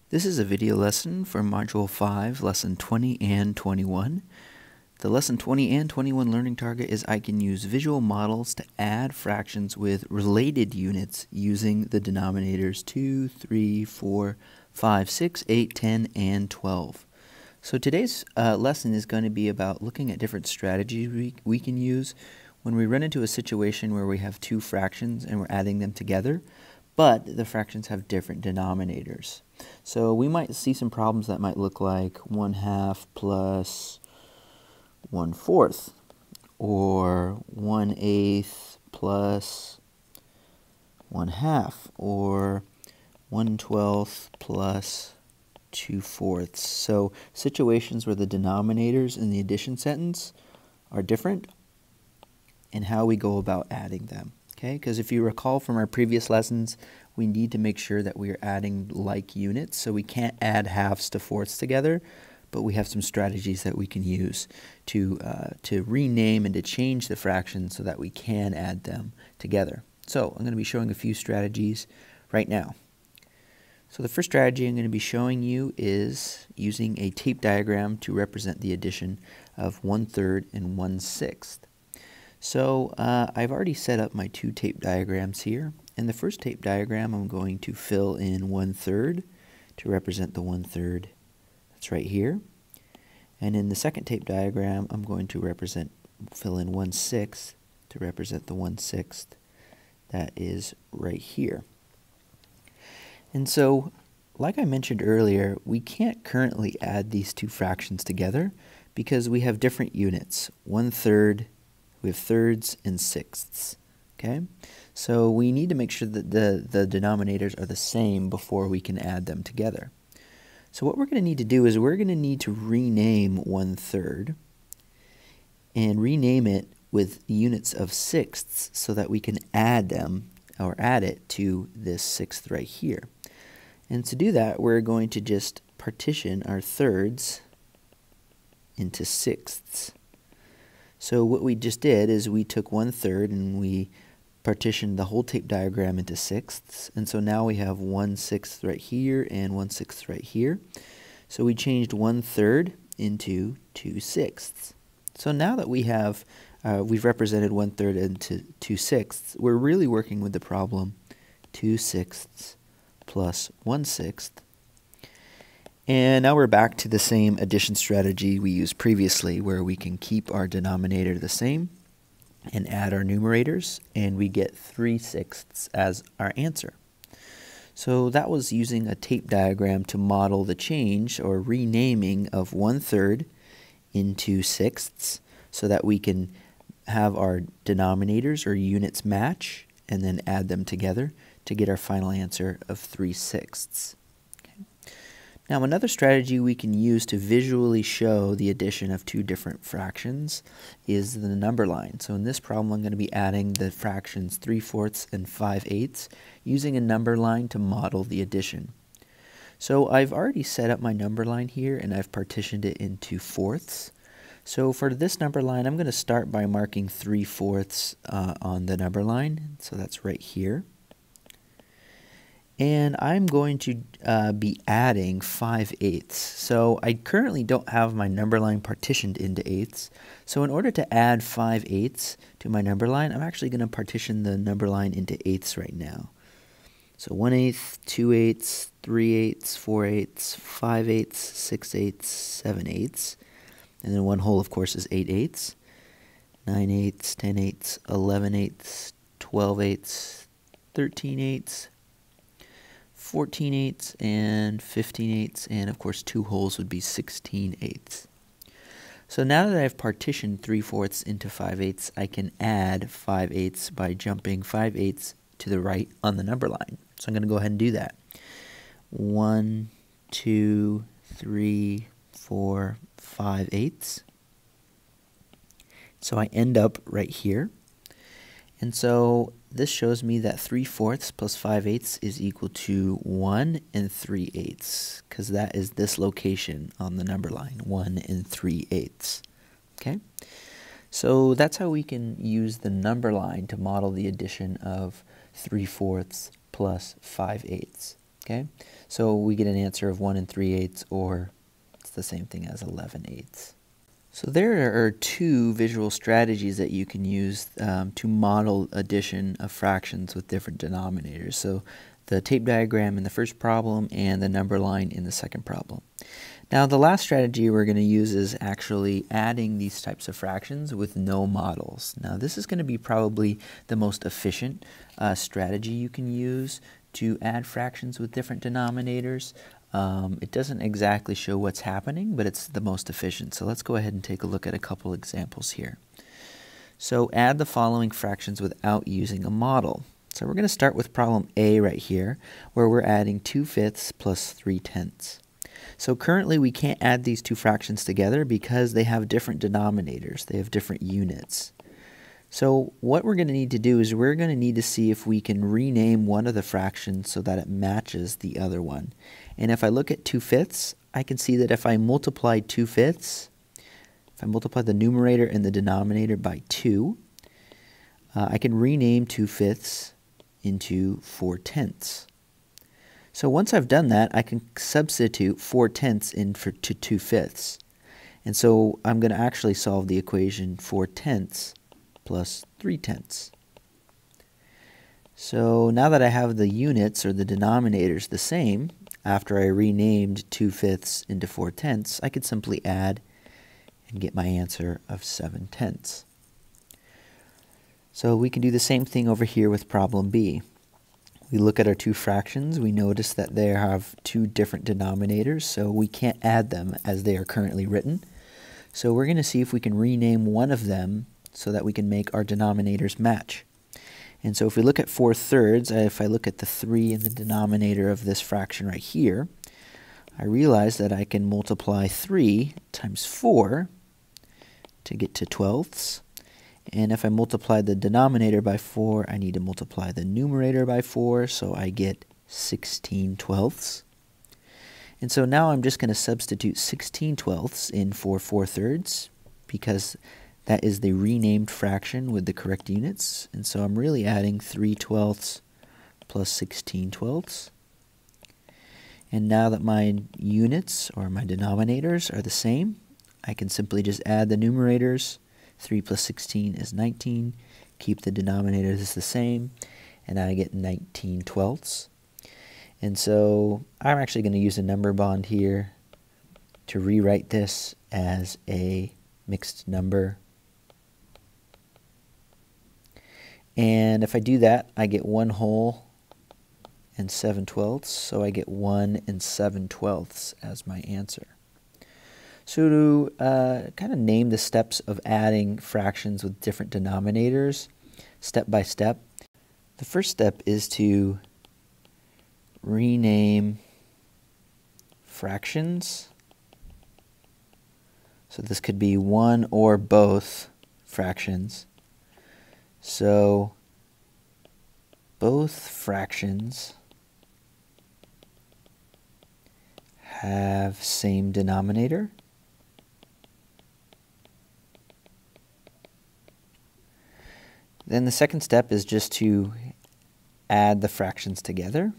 This is a video lesson for Module 5, Lesson 20 and 21. The Lesson 20 and 21 learning target is I can use visual models to add fractions with related units using the denominators 2, 3, 4, 5, 6, 8, 10, and 12. So today's lesson is going to be about looking at different strategies we can use when we run into a situation where we have two fractions and we're adding them together, but the fractions have different denominators. So we might see some problems that might look like 1/2 plus 1/4, or 1/8 plus 1/2, or 1/12 plus 2/4. So situations where the denominators in the addition sentence are different and how we go about adding them. Okay, because if you recall from our previous lessons, we need to make sure that we are adding like units. So we can't add halves to fourths together, but we have some strategies that we can use to rename and to change the fractions so that we can add them together. So I'm going to be showing a few strategies right now. So the first strategy I'm going to be showing you is using a tape diagram to represent the addition of 1/3 and 1/6. So I've already set up my two tape diagrams here. In the first tape diagram, I'm going to fill in 1/3 to represent the 1/3 that's right here. And in the second tape diagram, I'm going to fill in 1/6 to represent the 1/6 that is right here. And so, like I mentioned earlier, we can't currently add these two fractions together because we have different units. 1/3, we have thirds and sixths. Okay, so we need to make sure that the denominators are the same before we can add them together. So what we're going to need to do is we're going to need to rename 1/3 and rename it with units of sixths so that we can add them or add it to this sixth right here. And to do that, we're going to just partition our thirds into sixths. So what we just did is we took 1/3 and we partitioned the whole tape diagram into sixths, and so now we have 1/6 right here and 1/6 right here. So we changed 1/3 into 2/6. So now that we've represented 1/3 into 2/6, we're really working with the problem 2/6 plus 1/6. And now we're back to the same addition strategy we used previously, where we can keep our denominator the same and add our numerators, and we get 3/6 as our answer. So that was using a tape diagram to model the change or renaming of 1/3 into sixths so that we can have our denominators or units match and then add them together to get our final answer of 3/6. Now another strategy we can use to visually show the addition of two different fractions is the number line. So in this problem I'm going to be adding the fractions 3/4 and 5/8 using a number line to model the addition. So I've already set up my number line here and I've partitioned it into fourths. So for this number line I'm going to start by marking 3/4 on the number line. So that's right here. And I'm going to be adding 5/8. So I currently don't have my number line partitioned into eighths. So in order to add 5/8 to my number line, I'm actually going to partition the number line into eighths right now. So 1/8, 2/8, 3/8, 4/8, 5/8, 6/8, 7/8. And then 1 whole, of course, is 8/8. 9/8, 10/8, 11/8, 12/8, 13/8. 14/8 and 15/8, and of course 2 wholes would be 16/8. So now that I've partitioned 3/4 into 5/8, I can add 5/8 by jumping 5/8 to the right on the number line. So I'm going to go ahead and do that. 1, 2, 3, 4, 5/8. So I end up right here. And so this shows me that 3/4 plus 5/8 is equal to 1 and 3/8, because that is this location on the number line, 1 and 3/8. Okay, so that's how we can use the number line to model the addition of 3/4 plus 5/8. Okay, so we get an answer of 1 3/8, or it's the same thing as 11/8. So there are two visual strategies that you can use to model addition of fractions with different denominators. So the tape diagram in the first problem and the number line in the second problem. Now the last strategy we're going to use is actually adding these types of fractions with no models. Now this is going to be probably the most efficient strategy you can use to add fractions with different denominators. It doesn't exactly show what's happening, but it's the most efficient. So let's go ahead and take a look at a couple examples here. So add the following fractions without using a model. So we're going to start with problem A right here, where we're adding 2/5 plus 3/10. So currently we can't add these two fractions together because they have different denominators. They have different units. So what we're going to need to do is we're going to need to see if we can rename one of the fractions so that it matches the other one. And if I look at 2/5, I can see that if I multiply 2/5, if I multiply the numerator and the denominator by 2, I can rename 2/5 into 4/10. So once I've done that, I can substitute 4/10 in to 2/5. And so I'm going to actually solve the equation 4/10 plus 3/10. So now that I have the units or the denominators the same, after I renamed 2/5 into 4/10, I could simply add and get my answer of 7/10. So we can do the same thing over here with problem B. We look at our two fractions, we notice that they have two different denominators, so we can't add them as they are currently written. So we're going to see if we can rename one of them so that we can make our denominators match. And so if we look at 4/3, if I look at the 3 in the denominator of this fraction right here, I realize that I can multiply 3 times 4 to get to 12ths. And if I multiply the denominator by 4, I need to multiply the numerator by 4, so I get 16/12. And so now I'm just going to substitute 16/12 in for 4/3 because that is the renamed fraction with the correct units. And so I'm really adding 3/12 plus 16/12. And now that my units or my denominators are the same, I can simply just add the numerators. 3 plus 16 is 19. Keep the denominators the same, and I get 19/12. And so I'm actually going to use a number bond here to rewrite this as a mixed number. And if I do that, I get 1 whole and 7/12, so I get 1 7/12 as my answer. So to kind of name the steps of adding fractions with different denominators, step by step, the first step is to rename fractions. So this could be one or both fractions. So both fractions have same denominator. Then the second step is just to add the fractions together.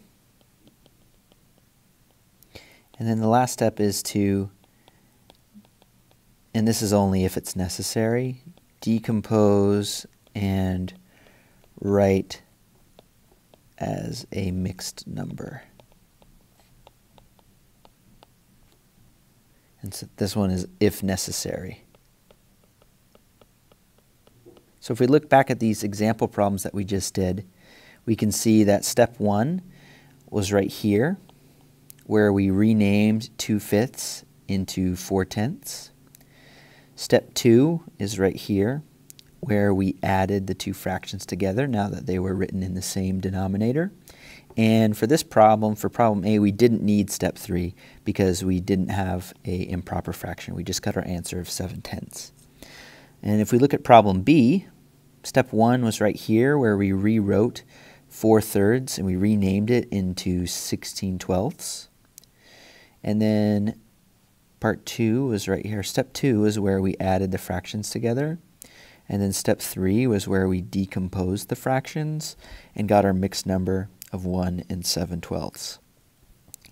And then the last step is to, and this is only if it's necessary, decompose and write as a mixed number. And so this one is if necessary. So if we look back at these example problems that we just did, we can see that step 1 was right here, where we renamed 2/5 into 4/10. Step 2 is right here, where we added the two fractions together now that they were written in the same denominator. And for this problem, for problem A, we didn't need step 3 because we didn't have an improper fraction. We just got our answer of 7/10. And if we look at problem B, step 1 was right here where we rewrote 4/3 and we renamed it into 16/12. And then part 2 was right here. Step 2 is where we added the fractions together. And then step 3 was where we decomposed the fractions and got our mixed number of 1 7/12.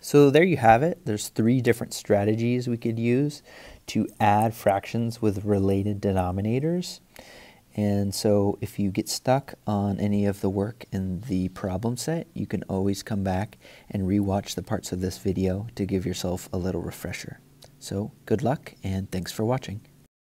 So there you have it. There's 3 different strategies we could use to add fractions with related denominators. And so if you get stuck on any of the work in the problem set, you can always come back and rewatch the parts of this video to give yourself a little refresher. So good luck and thanks for watching.